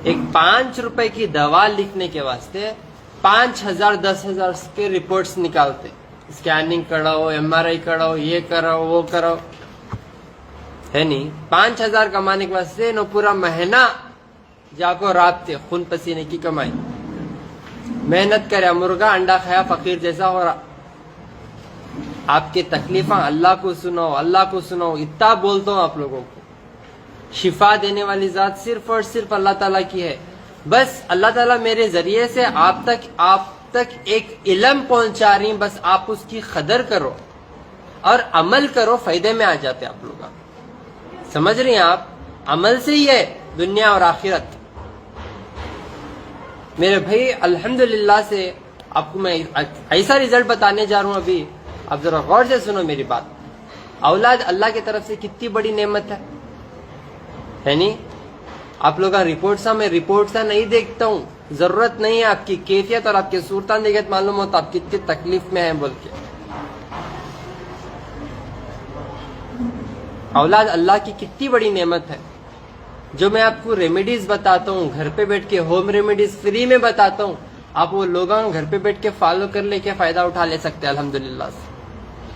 ایک 5 روپے کی دوا لکھنے کے واسطے 5,000 10,000 کے رپورٹس نکالتے, اسکیننگ کراؤ, MRI کراؤ, یہ کراؤ, وہ کراؤ, ہے نہیں. 5,000 کمانے کے واسطے نو پورا مہینہ جا کو رات تھے, خون پسینے کی کمائی, محنت کرے, مرغا انڈا کھایا فقیر جیسا ہو رہا. آپ کی تکلیفاں اللہ کو سناؤ, اللہ کو سناؤ, اتنا بولتا ہوں آپ لوگوں کو. شفا دینے والی ذات صرف اور صرف اللہ تعالیٰ کی ہے. بس اللہ تعالیٰ میرے ذریعے سے آپ تک ایک علم پہنچا رہی ہیں, بس آپ اس کی قدر کرو اور عمل کرو, فائدے میں آ جاتے آپ لوگ. سمجھ رہی ہیں آپ, عمل سے ہی ہے دنیا اور آخرت. میرے بھائی الحمدللہ سے آپ کو میں ایسا رزلٹ بتانے جا رہا ہوں ابھی, آپ ذرا غور سے سنو میری بات. اولاد اللہ کی طرف سے کتنی بڑی نعمت ہے نہیں. آپ لوگ میں رپورٹ نہیں دیکھتا ہوں, ضرورت نہیں ہے. آپ کی کیفیت اور آپ کی صورتان دیکھت معلوم ہوتا آپ کتنی تکلیف میں ہیں بول کے. اولاد اللہ کی کتنی بڑی نعمت ہے. جو میں آپ کو ریمیڈیز بتاتا ہوں گھر پہ بیٹھ کے, ہوم ریمیڈیز فری میں بتاتا ہوں, آپ وہ لوگوں گھر پہ بیٹھ کے فالو کر لے کے فائدہ اٹھا لے سکتے ہیں الحمدللہ سے.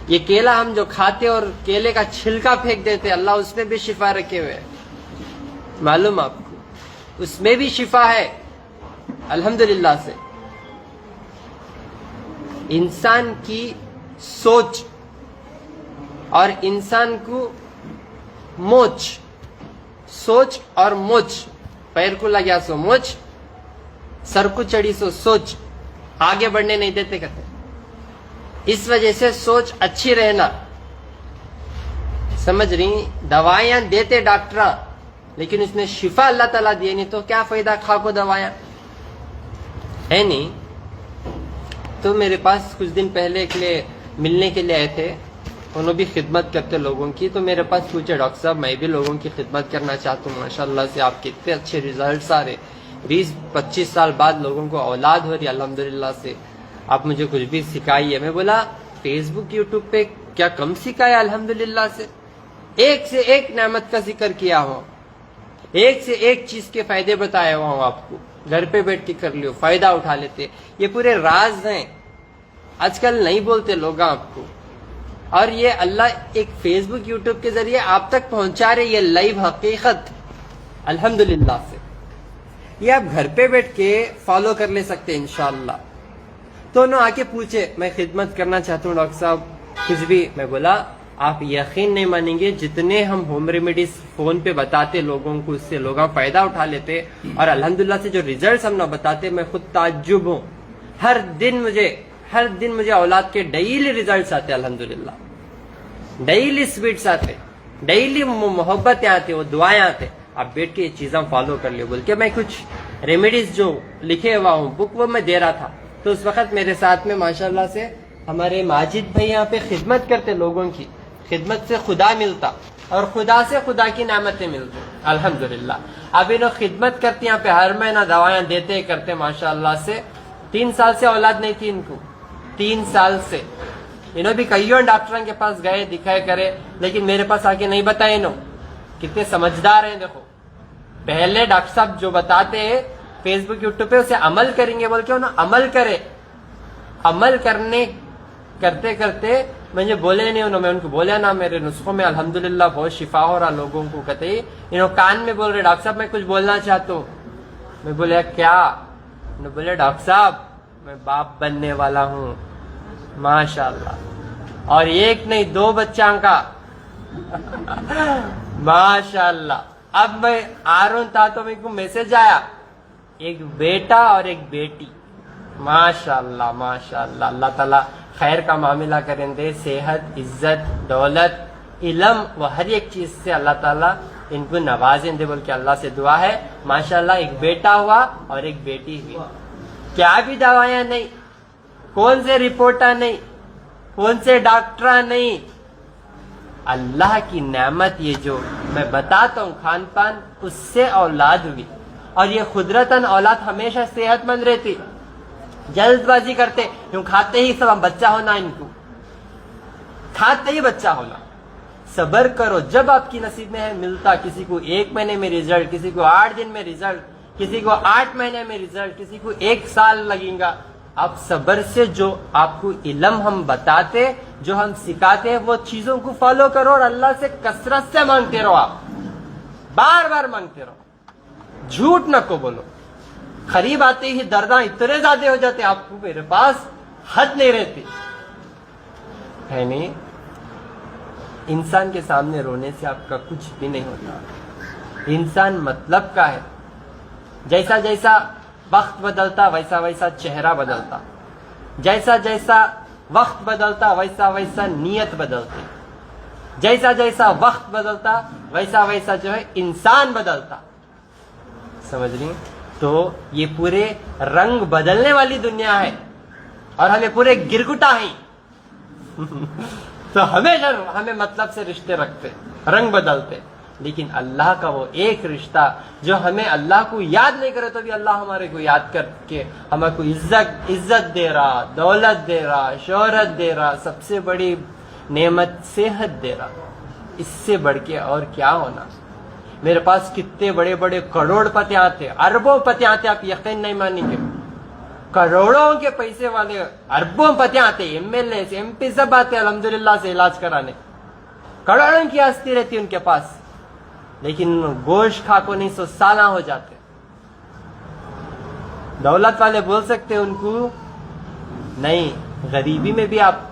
یہ کیلا ہم جو کھاتے اور کیلے کا چھلکا پھینک دیتے, اللہ اس میں بھی شفا رکھے ہوئے, معلوم آپ کو, اس میں بھی شفا ہے الحمدللہ سے. انسان کی سوچ اور انسان کو موچ, سوچ اور موچ, پیر کو لگیا سو موچ, سر کو چڑھی سو سوچ, آگے بڑھنے نہیں دیتے کہتے. اس وجہ سے سوچ اچھی رہنا. سمجھ رہی, دوائیاں دیتے ڈاکٹر, لیکن اس میں شفا اللہ تعالیٰ دیے نہیں تو کیا فائدہ کھا کو دوائیاں, ہے نہیں. تو میرے پاس کچھ دن پہلے کے لیے ملنے کے لیے آئے تھے, انہوں بھی خدمت کرتے لوگوں کی. تو میرے پاس پوچھے ڈاکٹر صاحب میں بھی لوگوں کی خدمت کرنا چاہتا ہوں, ماشاءاللہ سے آپ کے اتنے اچھے ریزلٹس آ رہے, 20-25 سال بعد لوگوں کو اولاد ہو رہی الحمدللہ سے, آپ مجھے کچھ بھی سکھائیے. میں بولا فیس بک یوٹیوب پہ کیا کم سکھایا الحمدللہ سے, ایک سے ایک نعمت کا ذکر کیا ہو, ایک سے ایک چیز کے فائدے بتایا ہوا ہوں آپ کو, گھر پہ بیٹھ کے کر لیو, فائدہ اٹھا لیتے. یہ پورے راز ہیں, آج کل نہیں بولتے لوگ آپ کو. اور یہ اللہ ایک فیس بک یوٹیوب کے ذریعے آپ تک پہنچا رہے, یہ لائیو حقیقت الحمدللہ سے. یہ آپ گھر پہ بیٹھ کے فالو کر لے سکتے ہیں انشاءاللہ. تو انہوں آ کے پوچھے میں خدمت کرنا چاہتا ہوں ڈاکٹر صاحب کچھ بھی. میں بولا آپ یقین نہیں مانیں گے, جتنے ہم ہوم ریمیڈیز فون پہ بتاتے لوگوں کو, اس سے لوگ فائدہ اٹھا لیتے, اور الحمدللہ سے جو ریزلٹس ہم نہ بتاتے, میں خود تعجب ہوں. ہر دن مجھے اولاد کے ڈیلی ریزلٹس آتے الحمدللہ, ڈیلی سویٹس آتے, ڈیلی محبتیں آتے, وہ دعائیں آتے. آپ بیٹھ کے یہ چیزیں فالو کر لیو بول کے میں کچھ ریمیڈیز جو لکھے ہوا ہوں بک وہ میں دے رہا تھا. تو اس وقت میرے ساتھ میں ماشاءاللہ سے ہمارے ماجد بھائی یہاں پہ خدمت کرتے, لوگوں کی خدمت سے خدا ملتا اور خدا سے خدا کی نعمتیں ملتی الحمدللہ. اب انہوں خدمت کرتے یہاں پہ, ہر مہینہ دوائیاں دیتے کرتے ماشاءاللہ سے. 3 سال سے اولاد نہیں تھی ان کو, 3 سال سے. انہوں بھی کئیوں ڈاکٹروں کے پاس گئے, دکھائے کرے, لیکن میرے پاس آ کے نہیں بتائے. انہوں کتنے سمجھدار ہیں دیکھو. پہلے ڈاکٹر صاحب جو بتاتے ہیں فیس بک یوٹیوب پہ اسے عمل کریں گے بول کے انہوں عمل کرے. عمل کرتے کرتے مجھے بولے نہیں انہوں, میں ان کو بولیا نا میرے نسخوں میں الحمدللہ بہت شفا ہو رہا لوگوں کو. کہتے ہی انہوں کان میں بول رہے ڈاکٹر صاحب میں کچھ بولنا چاہتا ہوں. میں بولیا کیا؟ انہوں بولے ڈاکٹر صاحب میں باپ بننے والا ہوں ماشاءاللہ, اور ایک نہیں 2 بچوں کا ماشاءاللہ. اب میں آ رہا ہوں تھا تو میرے کو میسج آیا, ایک بیٹا اور ایک بیٹی ماشاءاللہ ماشاءاللہ. اللہ تعالیٰ خیر کا معاملہ کریں دے, صحت, عزت, دولت, علم و ہر ایک چیز سے اللہ تعالیٰ ان کو نوازیں دے بول کے اللہ سے دعا ہے. ماشاءاللہ ایک بیٹا ہوا اور ایک بیٹی ہوئی. کیا بھی دوائیاں نہیں, کون سے رپورٹاں نہیں, کون سے ڈاکٹراں نہیں, اللہ کی نعمت. یہ جو میں بتاتا ہوں کھان پان, اس سے اولاد ہوئی. اور یہ قدرتاً اولاد ہمیشہ صحت مند رہتی. جلد بازی کرتے, یوں کھاتے ہی سب بچہ ہونا, ان کو کھاتے ہی بچہ ہونا. صبر کرو, جب آپ کی نصیب میں ہے ملتا. کسی کو 1 مہینے میں ریزلٹ, کسی کو 8 دن میں ریزلٹ, किसी को 8 महीने में रिजल्ट, किसी को 1 साल लगेगा। आप सब्र से जो आपको इल्म हम बताते, जो हम सिखाते हैं, वो चीजों को फॉलो करो और अल्लाह से कसरत से मांगते रहो। आप बार बार मांगते रहो, झूठ न को बोलो। करीब आते ही दर्दा इतने ज्यादा हो जाते, आपको मेरे पास हद नहीं रहती है। नहीं, इंसान के सामने रोने से आपका कुछ भी नहीं होता। इंसान मतलब का है। जैसा जैसा वक्त बदलता वैसा वैसा चेहरा बदलता, जैसा जैसा वक्त बदलता वैसा वैसा नीयत बदलती, जैसा जैसा वक्त बदलता वैसा वैसा जो है इंसान बदलता। समझ रही? तो ये पूरे रंग बदलने वाली दुनिया है और हमें पूरे गिरगुटा है। तो हमेशा हमें मतलब से रिश्ते रखते, रंग बदलते, लेकिन अल्लाह का वो एक रिश्ता जो हमें अल्लाह को याद नहीं करे तो भी अल्लाह हमारे को याद करके हमें को इज्जत दे रहा, दौलत दे रहा, शोहरत दे रहा, सबसे बड़ी नेमत सेहत दे रहा। इससे बढ़ के और क्या होना। मेरे पास कितने बड़े बड़े करोड़पति आते, अरबों पति आते, आप यकीन नहीं मानेंगे। करोड़ों के पैसे वाले अरबों पति आते, एमएलए से एमपी सब आते अल्हम्दुलिल्लाह से इलाज कराने। करोड़ों की हस्ती रहती उनके पास, लेकिन गोश्त खा को नहीं 100 साल हो जाते। दौलत वाले बोल सकते उनको नहीं, गरीबी में भी आप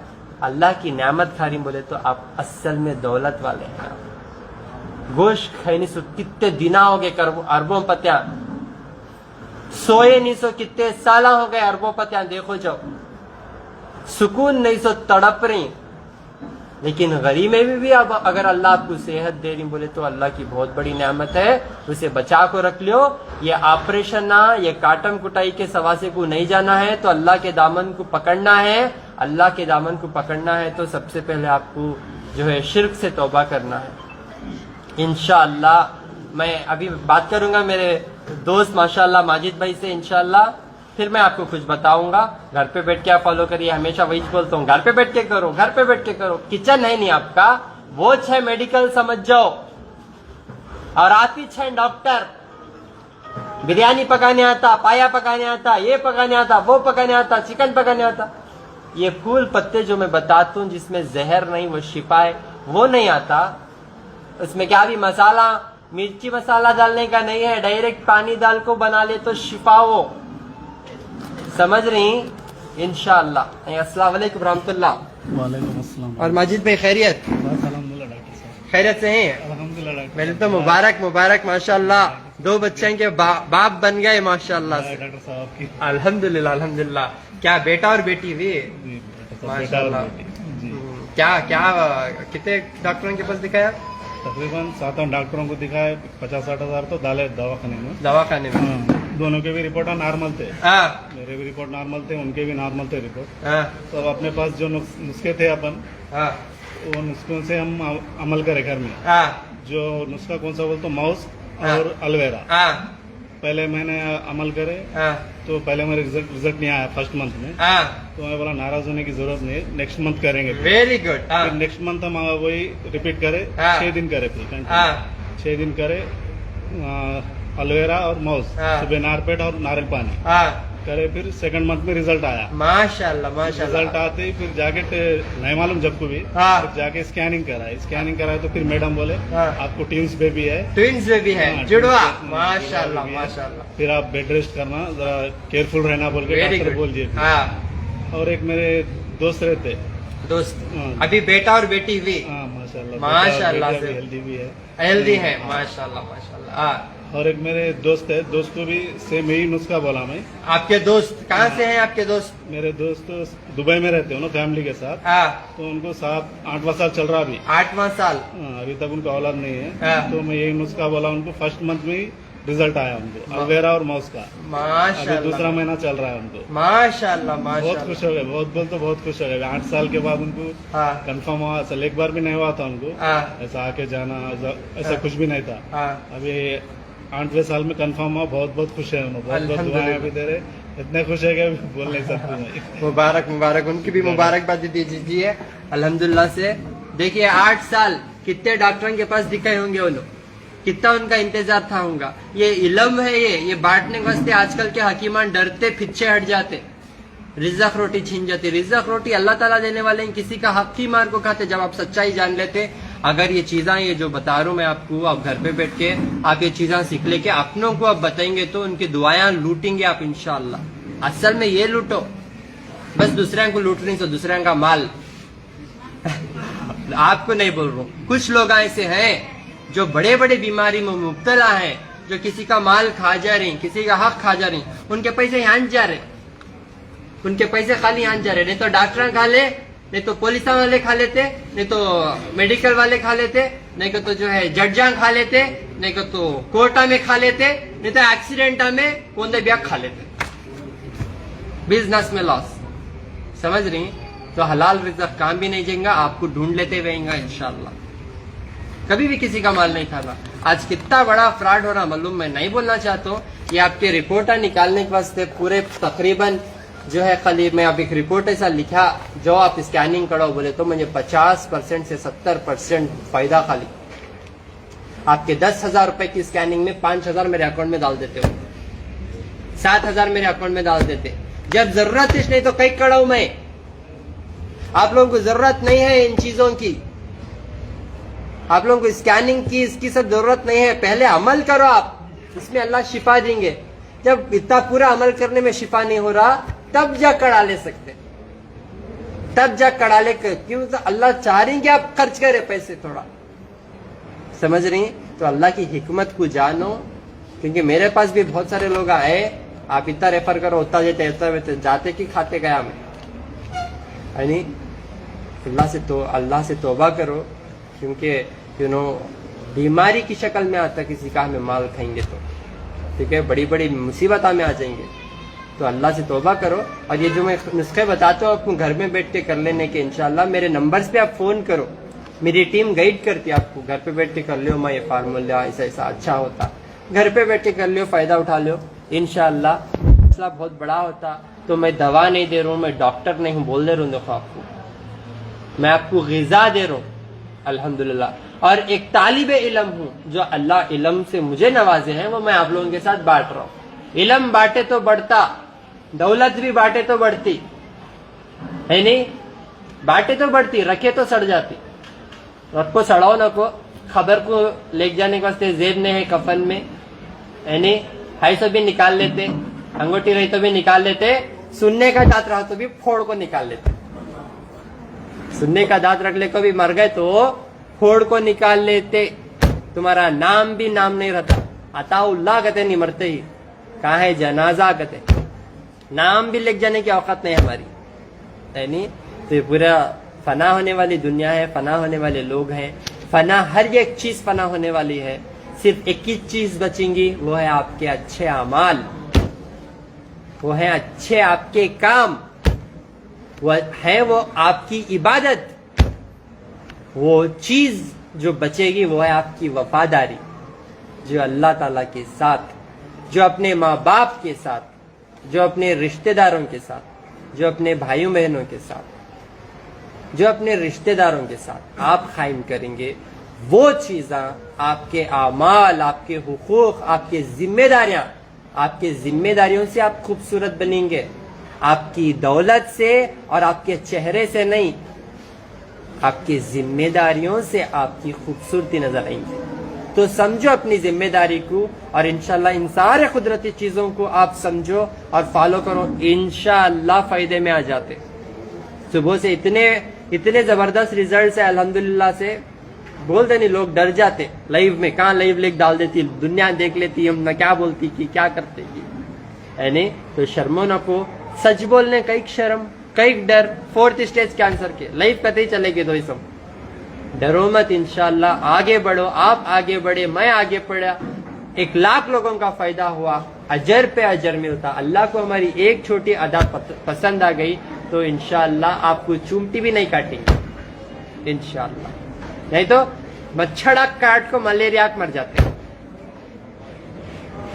अल्लाह की नेमत खा रही बोले तो आप असल में दौलत वाले हैं। गोश्त खाई नहीं सो कितने दिना हो गए, अरबों पतियां सोए नहीं सो कितने साल हो गए, अरबों पतियां देखो जाओ, सुकून नहीं सो तड़प रही। लेकिन गरीबी में भी अब अगर अल्लाह आपको सेहत दे रही बोले तो अल्लाह की बहुत बड़ी नेमत है, उसे बचा को रख लियो। ये ऑपरेशन ना, ये काटम कुटाई के सवासे को नहीं जाना है, तो अल्लाह के दामन को पकड़ना है। अल्लाह के दामन को पकड़ना है तो सबसे पहले आपको जो है शिर्क से तौबा करना है। इंशाअल्लाह मैं अभी बात करूंगा मेरे दोस्त माशाअल्लाह माजिद भाई से, इंशाअल्लाह फिर मैं आपको कुछ बताऊंगा। घर पे बैठ के आप फॉलो करिए, हमेशा वही बोलता हूँ, घर पे बैठ के करो, घर पे बैठ के करो। किचन है नहीं आपका, वो है मेडिकल समझ जाओ। और आप ही है डॉक्टर, बिरयानी पकाने आता, पाया पकाने आता, ये पकाने आता, वो पकाने आता, चिकन पकाने आता। ये फूल पत्ते जो मैं बताता हूँ जिसमें जहर नहीं, वो शिफा है, वो नहीं आता। उसमें क्या भी मसाला, मिर्ची मसाला डालने का नहीं है, डायरेक्ट पानी डाल को बना ले तो शिफा हो। समझ रही? इंशाअल्लाह। अस्सलाम वालेकुम रहमतुल्लाह। वालेकुम अस्सलाम। और माजिद भाई खैरियत? अल्हम्दुलिल्लाह डॉक्टर साहब, खैरियत से हैं? अल्हम्दुलिल्लाह डॉक्टर मेरे तो मुबारक मुबारक माशाअल्लाह, 2 बच्चों के बाप बन गए माशाअल्लाह से। डॉक्टर साहब की अल्हम्दुलिल्लाह अल्हम्दुलिल्लाह। क्या बेटा और बेटी भी? जी, डॉक्टर साहब, बेटा और माशाअल्लाह। बेटी। जी, क्या क्या कितने डॉक्टरों के पास दिखाया? तकरीबन 7 डॉक्टरों को दिखाए, 50-60 हजार तो डाले दवाखाने में। दवाखाने में? हाँ, दोनों के भी रिपोर्ट नॉर्मल थे, हाँ मेरे भी रिपोर्ट नॉर्मल थे, उनके भी नॉर्मल थे रिपोर्ट। हाँ तो अब अपने पास जो नुस्खे थे अपन, हाँ वो नुस्खों से हम अमल करें घर में। हाँ जो नुस्खा कौन सा बोलते, माउस हाँ। और एलोवेरा। हाँ पहले मैंने अमल करे हाँ तो पहले मेरे रिजल्ट नहीं आया फर्स्ट मंथ में, हाँ। तो मैं बोला नाराज होने की जरूरत नहीं है, नेक्स्ट मंथ करेंगे। Very good. हाँ फिर नेक्स्ट मंथ हम वही रिपीट करे, हाँ। 6 दिन करे, फिर हाँ 6 दिन करे एलोवेरा और माउस, हाँ। सुबह नारपेट और नारियल पानी हाँ करे। फिर सेकंड मंथ में रिजल्ट आया। माशाल्लाह माशाल्लाह। रिजल्ट आते ही फिर जाके नहीं मालूम जब को भी, हाँ। फिर जाके स्कैनिंग कराया तो फिर मैडम बोले हाँ। आपको ट्विंस बेबी है, ट्विंस बेबी है, हाँ, जुड़वा। twins- माशाल्लाह जुड़वा baby है। माशाल्लाह। फिर आप बेड रेस्ट करना, जरा केयरफुल रहना बोल के वेरी डॉक्टर बोल गुड। दिए। हाँ और एक मेरे दोस्त रहते, दोस्त, हाँ। अभी बेटा और बेटी हुई? हाँ माशाल्लाह, माशाल्लाह बेटा से। भी हेल्दी भी है, हेल्दी है माशाल्लाह माशाल्लाह। हाँ। और एक मेरे दोस्त है, दोस्त को भी सेम यही नुस्खा बोला मैं। आपके दोस्त कहाँ से हैं आपके दोस्त? मेरे दोस्त दुबई में रहते हो ना फैमिली के साथ, हाँ तो उनको 7-8वां साल चल रहा अभी। 8वां साल। हाँ, अभी तक उनका औलाद नहीं है, हाँ। तो मैं यही नुस्खा बोला उनको। फर्स्ट मंथ में ही रिजल्ट आया उनको, एलोवेरा और माउस का। अभी माशाल्लाह दूसरा महीना चल रहा है उनको। माशाल्लाह बहुत माशाल्लाह। खुश हो गए, बहुत खुश हो गए। 8 साल के बाद उनको हाँ कंफर्म हुआ, असल एक बार भी नहीं हुआ था उनको हाँ ऐसा आके जाना, ऐसा हाँ। कुछ भी नहीं था। हाँ अभी 8वें साल में कंफर्म हुआ, बहुत खुश है उन्होंने, बहुत अल्हम्दुलिल्लाह। दुआएं भी दे रहे, इतने खुश है कि अभी बोल नहीं सकते मैं। मुबारक मुबारक, उनकी भी मुबारकबाद दे दीजिए अल्हम्दुलिल्लाह से। देखिए 8 साल कितने डॉक्टरों के पास दिखाए होंगे वो लोग, कितना उनका इंतजार था होगा। ये इलम है, ये बांटने के वास्ते आजकल के हकीमान डरते पीछे हट जाते। रिज़्क़ रोटी छीन जाती। रिज़्क़ रोटी अल्लाह ताला देने वाले हैं, किसी का हक ही मार को खाते। जब आप सच्चाई जान लेते, अगर ये चीज़ें ये जो बता रहा हूँ मैं आपको, आप घर पे बैठ के आप ये चीज़ें सीख लेके अपनों को आप बताएंगे तो उनकी दुआएं लूटेंगे आप इंशाअल्लाह। असल में ये लूटो, बस दूसरे को लूट नहीं तो दूसरे का माल आपको नहीं बोल रहा हूँ। कुछ लोग ऐसे हैं जो बड़े बड़े बीमारी में मुब्तला हैं, जो किसी का माल खा जा रही, किसी का हक खा जा रही, उनके पैसे यहाँ जा रहे, उनके पैसे खाली यहाँ जा रहे। नहीं तो डॉक्टर खा ले, नहीं तो पुलिस वाले खा लेते, नहीं तो मेडिकल वाले खा लेते, नहीं तो जो है जड्जा खा लेते, नहीं तो कोर्टा में खा लेते, नहीं तो एक्सीडेंटा में कोंदे ब्याग खा लेते। बिजनेस में लॉस, समझ रही? तो हलाल रिज़्क़ काम भी नहीं जाएगा, आपको ढूंढ लेते रहेंगे इंशाअल्लाह। कभी भी किसी का माल नहीं खाना। आज कितना बड़ा फ्रॉड हो रहा मालूम, मैं नहीं बोलना चाहता हूँ। ये आपके रिपोर्ट निकालने के वास्ते पूरे तकरीबन जो है खाली मैं अब एक रिपोर्ट ऐसा लिखा, जो आप स्कैनिंग करो बोले तो मुझे 50% से 70% फायदा खाली। आपके 10,000 रुपए की स्कैनिंग में 5,000 मेरे अकाउंट में डाल देते हो, 7,000 मेरे अकाउंट में डाल देते। जब जरूरत नहीं तो कई कड़ा हूं मैं। आप लोगों को जरूरत नहीं है इन चीजों की, आप लोगों को स्कैनिंग की इसकी सब जरूरत नहीं है। पहले अमल करो आप, इसमें अल्लाह शिफा देंगे। जब इतना पूरा अमल करने में शिफा नहीं हो रहा तब जा कड़ा ले सकते, तब जा कड़ा ले। क्यों? तो अल्लाह चाह रही कि आप खर्च करें पैसे थोड़ा, समझ रही? तो अल्लाह की हिकमत को जानो। क्योंकि मेरे पास भी बहुत सारे लोग आए, आप इतना रेफर करो, उतना देते, उतना जाते कि खाते गया मैं, यानी अल्लाह से तौबा करो। क्योंकि बीमारी की शक्ल में आता किसी का हमें माल खाएंगे तो, ठीक है, बड़ी बड़ी मुसीबत में आ जाएंगे। तो अल्लाह से तौबा करो। और ये जो मैं नुस्खे बताता हूँ आपको घर में बैठ के कर लेने के, इंशाल्लाह मेरे नंबर्स पे आप फोन करो, मेरी टीम गाइड करती है आपको। घर पे बैठ के कर लियो, मैं ये फार्मूला ऐसा ऐसा अच्छा होता, घर पे बैठ के कर लियो, फायदा उठा लियो इंशाल्लाह। मसला बहुत बड़ा होता तो मैं दवा नहीं दे रहा हूँ, मैं डॉक्टर नहीं हूँ, बोल दे रहा हूँ। देखो आपको मैं आपको ग़िज़ा दे रहा हूँ अल्हम्दुलिल्लाह। और एक तालिबे इल्म हूँ, जो अल्लाह इल्म से मुझे नवाजे हैं, वो मैं आप लोगों के साथ बांट रहा हूँ। इल्म बांटे तो बढ़ता, दौलत भी बांटे तो बढ़ती है, नहीं बांटे तो बढ़ती, रखे तो सड़ जाती। रखो सड़ाओ न को, खबर को ले जाने के वास्ते जेब ने है कफन में, है नहीं, हाई तो भी निकाल लेते, अंगूठी रही तो भी निकाल लेते, सुनने का दांत रहा तो भी फोड़ को निकाल लेते। सुनने का दांत रख ले को भी मर गए तो फोड़ को निकाल लेते। तुम्हारा नाम भी नाम नहीं रहता, अताउल्लाह कहते नहीं मरते ही, कहाँ है जनाजा कहते, नाम भी लिख जाने की औकात नहीं हमारी, है नहीं। तो ये पूरा फना होने वाली दुनिया है, फना होने वाले लोग हैं, फना हर एक चीज फना होने वाली है। सिर्फ एक ही चीज बचेंगी, वो है आपके अच्छे अमाल, वो है अच्छे आपके काम, वो है वो आपकी इबादत। वो चीज जो बचेगी वो है आपकी वफादारी, जो अल्लाह ताला के साथ, जो अपने माँ बाप के साथ, जो अपने रिश्तेदारों के साथ, जो अपने भाइयों बहनों के साथ, जो अपने रिश्तेदारों के साथ आप कायम करेंगे। वो चीज़ें आपके आमाल, आपके हुकूक, आपके जिम्मेदारियां, आपके जिम्मेदारियों से आप खूबसूरत बनेंगे। आपकी दौलत से और आपके चेहरे से नहीं, आपकी जिम्मेदारियों से आपकी खूबसूरती नजर आएंगी। तो समझो अपनी जिम्मेदारी को, और इंशाल्लाह इन सारे कुदरती चीजों को आप समझो और फॉलो करो, इंशाल्लाह फायदे में आ जाते। सुबह से इतने जबरदस्त रिजल्ट है अल्हम्दुलिल्लाह से, बोलते नहीं लोग डर जाते। लाइव में कहाँ लाइव लिख डाल देती, दुनिया देख लेती, हम ना क्या बोलती कि क्या करते की, है नहीं। तो शर्मो न को, सच बोलने कई शर्म कई डर, 4th स्टेज कैंसर के लाइव कते ही चलेगे। तो सब डरो मत, इंशाल्लाह आगे बढ़ो, आप आगे बढ़े, मैं आगे बढ़ा, 1 लाख लोगों का फायदा हुआ, अजर पे अजर मिलता। अल्लाह को हमारी एक छोटी अदा पसंद आ गई तो इंशाल्लाह आपको चूमटी भी नहीं काटेंगे इंशाल्लाह। नहीं तो मच्छर काट को मलेरिया मर जाते हैं।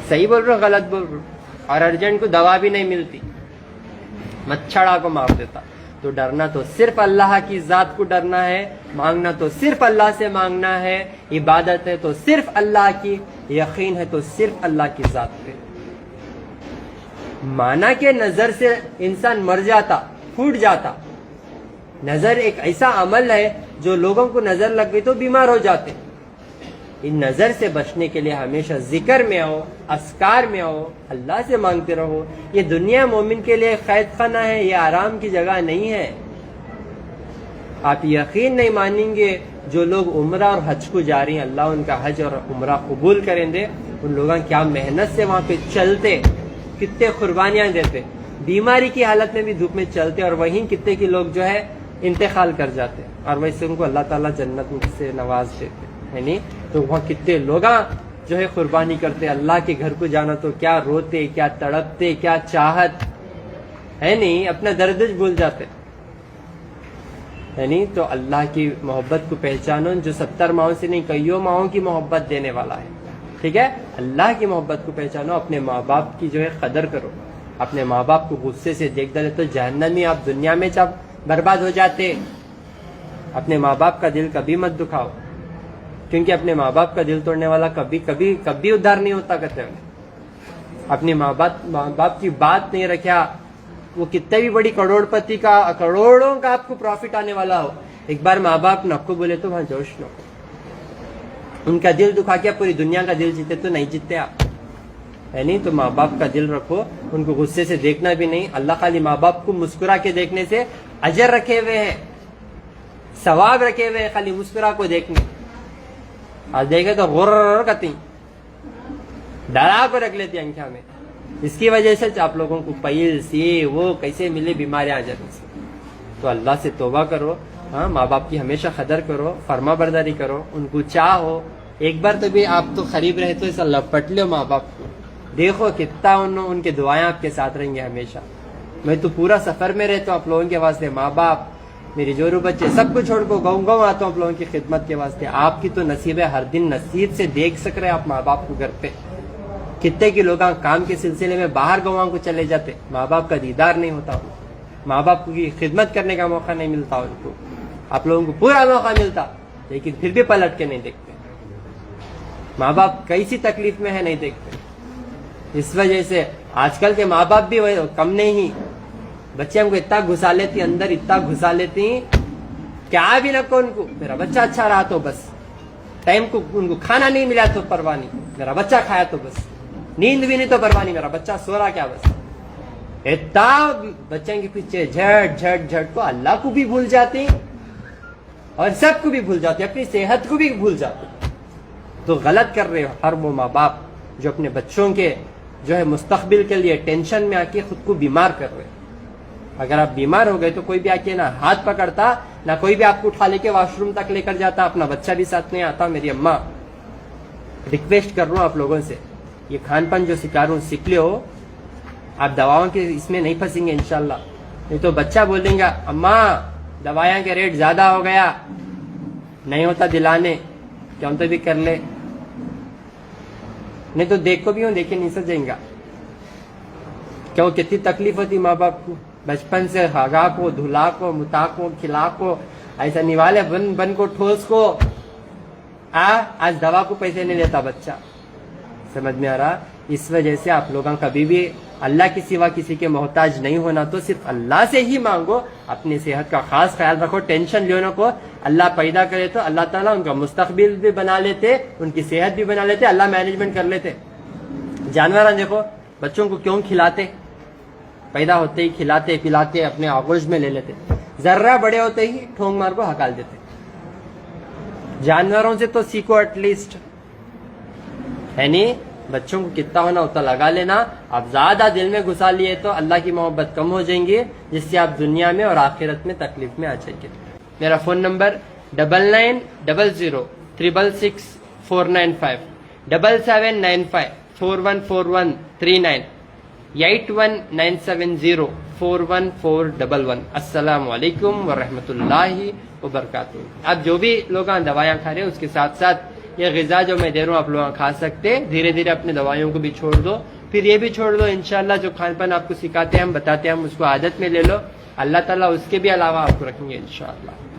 सही बोल रहे हो गलत बोल रहे हो? और अर्जेंट को दवा भी नहीं मिलती, मच्छर को मार देता। تو ڈرنا تو صرف اللہ کی ذات کو ڈرنا ہے, مانگنا تو صرف اللہ سے مانگنا ہے, عبادت ہے تو صرف اللہ کی, یقین ہے تو صرف اللہ کی ذات پہ. مانا کہ نظر سے انسان مر جاتا, پھوٹ جاتا. نظر ایک ایسا عمل ہے جو لوگوں کو نظر لگ گئی تو بیمار ہو جاتے. ان نظر سے بچنے کے لیے ہمیشہ ذکر میں آؤ, اذکار میں آؤ, اللہ سے مانگتے رہو. یہ دنیا مومن کے لیے قید خانہ ہے, یہ آرام کی جگہ نہیں ہے. آپ یقین نہیں مانیں گے جو لوگ عمرہ اور حج کو جا رہی ہیں, اللہ ان کا حج اور عمرہ قبول کریں دے, ان لوگوں کیا محنت سے وہاں پہ چلتے, کتنے قربانیاں دیتے, بیماری کی حالت میں بھی دھوپ میں چلتے, اور وہیں کتنے کے لوگ جو ہے انتقال کر جاتے, اور ویسے ان کو اللہ تعالیٰ جنت سے نواز دیتے ہے نہیں. تو وہاں کتنے لوگ جو ہے قربانی کرتے, اللہ کے گھر کو جانا تو کیا روتے, کیا تڑپتے, کیا چاہت ہے نہیں, اپنا درد بھول جاتے ہے نہیں. تو اللہ کی محبت کو پہچانو جو 70 ماہوں سے نہیں کئیوں ماہوں کی محبت دینے والا ہے. ٹھیک ہے, اللہ کی محبت کو پہچانو, اپنے ماں باپ کی جو ہے قدر کرو. اپنے ماں باپ کو غصے سے دیکھ ڈالے تو جہنمی آپ دنیا میں جب برباد ہو جاتے. اپنے ماں باپ کا دل کبھی مت دکھاؤ, کیونکہ اپنے ماں باپ کا دل توڑنے والا کبھی کبھی کبھی ادھار نہیں ہوتا. کہتے ہیں اپنے ماں باپ کی بات نہیں رکھا, وہ کتنے بھی بڑی کروڑ پتی کا, کروڑوں کا آپ کو پروفٹ آنے والا ہو, ایک بار ماں باپ نکو بولے تو وہاں جوش نکو. ان کا دل دکھا کے پوری دنیا کا دل جیتے تو نہیں جیتے آپ ہے نہیں. تو ماں باپ کا دل رکھو, ان کو غصے سے دیکھنا بھی نہیں. اللہ خالی ماں باپ کو مسکرا کے دیکھنے سے اجر رکھے ہوئے ہیں, ثواب رکھے ہوئے ہیں, خالی مسکرا کو دیکھنے. آج دیکھے تو غر کرتی, ڈرا کو رکھ لیتی انکھا میں. اس کی وجہ سے آپ لوگوں کو پیلس یہ وہ کیسے ملے بیماریاں آ جاتی سے. تو اللہ سے توبہ کرو, ہاں ماں باپ کی ہمیشہ قدر کرو, فرما برداری کرو, ان کو چاہو. ایک بار تو بھی آپ تو قریب رہے تو ایسا لپٹ لو ماں باپ کو, دیکھو کتنا ان کے دعائیں آپ کے ساتھ رہیں گے ہمیشہ. میں تو پورا سفر میں رہتا ہوں آپ لوگوں کے واسطے, ماں باپ میری جورو بچے سب کو چھوڑ کو گاؤں گاؤں آتا ہوں آپ لوگوں کی خدمت کے واسطے. آپ کی تو نصیب ہے, ہر دن نصیب سے دیکھ سک رہے آپ ماں باپ کو گھر پہ. کتنے کے لوگ کام کے سلسلے میں باہر گاؤں کو چلے جاتے, ماں باپ کا دیدار نہیں ہوتا, ماں باپ کی خدمت کرنے کا موقع نہیں ملتا ان کو. آپ لوگوں کو پورا موقع ملتا, لیکن پھر بھی پلٹ کے نہیں دیکھتے. ماں باپ کیسی تکلیف میں ہے نہیں دیکھتے. اس وجہ سے آج کل کے ماں باپ بھی کم نہیں, بچے ہم کو اتنا گھسا لیتی اندر, اتنا گھسا لیتی کیا بھی نہ کو ان کو. میرا بچہ اچھا رہا تو بس, ٹائم کو ان کو کھانا نہیں ملا تو پرواہ نہیں, میرا بچہ کھایا تو بس, نیند بھی نہیں تو پرواہ نہیں, میرا بچہ سو رہا کیا بس. اتنا بچوں کے پیچھے جھٹ جھٹ جھٹ کو اللہ کو بھی بھول جاتے اور سب کو بھی بھول جاتے, اپنی صحت کو بھی بھول جاتے. تو غلط کر رہے ہو ہر وہ ماں باپ جو اپنے بچوں کے جو ہے مستقبل کے لیے ٹینشن میں آ کے خود کو بیمار کر رہے. اگر آپ بیمار ہو گئے تو کوئی بھی آ کے نہ ہاتھ پکڑتا, نہ کوئی بھی آپ کو اٹھا لے کے واش روم تک لے کر جاتا, اپنا بچہ بھی ساتھ نہیں آتا. میری اماں ریکویسٹ کر رہا ہوں آپ لوگوں سے, یہ کھان پان جو سکھا رہا ہوں سیکھ لے ہو, آپ دواؤں کے اس میں نہیں پھنسیں گے انشاءاللہ. نہیں تو بچہ بولیں گا اماں دوائیاں کے ریٹ زیادہ ہو گیا, نہیں ہوتا دلانے, کیوں تو بھی کر لے, نہیں تو دیکھ کو بھی ہوں دیکھے نہیں سجیں گا. کیوں کتنی تکلیف ہوتی ماں باپ کو, بچپن سے ہاگا کو, دھلا کو, متا کو, کھلا کو, ایسا نوالے بن بن کو, ٹھوس کو. آج دوا کو پیسے نہیں لیتا بچہ. سمجھ میں آ رہا. اس وجہ سے آپ لوگوں کبھی بھی اللہ کے سوا کسی کے محتاج نہیں ہونا, تو صرف اللہ سے ہی مانگو. اپنی صحت کا خاص خیال رکھو, ٹینشن لینے کو. اللہ پیدا کرے تو اللہ تعالیٰ ان کا مستقبل بھی بنا لیتے, ان کی صحت بھی بنا لیتے, اللہ مینجمنٹ کر لیتے. جانور دیکھو بچوں کو کیوں کھلاتے, پیدا ہوتے ہی کھلاتے پلاتے اپنے آغوش میں لے لیتے, ذرہ بڑے ہوتے ہی ٹھونگ مار کو ہکال دیتے. جانوروں سے تو سیکھو ایٹ لیسٹ ہے نہیں. بچوں کو کتنا ہونا اتنا لگا لینا. آپ زیادہ دل میں گھسا لیے تو اللہ کی محبت کم ہو جائیں گی, جس سے آپ دنیا میں اور آخرت میں تکلیف میں آ جائیں گے. میرا فون نمبر 9900666495 7795414139 8197041411. السلام علیکم ورحمۃ اللہ وبرکاتہ. آپ جو بھی لوگ دوائیاں کھا رہے ہیں اس کے ساتھ ساتھ یہ غذا جو میں دے رہا ہوں آپ لوگ کھا سکتے. دھیرے دھیرے اپنے دوائیوں کو بھی چھوڑ دو, پھر یہ بھی چھوڑ دو. انشاءاللہ جو کھان پان آپ کو سکھاتے ہیں, ہم بتاتے ہیں, ہم اس کو عادت میں لے لو. اللہ تعالیٰ اس کے بھی علاوہ آپ کو رکھیں گے انشاءاللہ.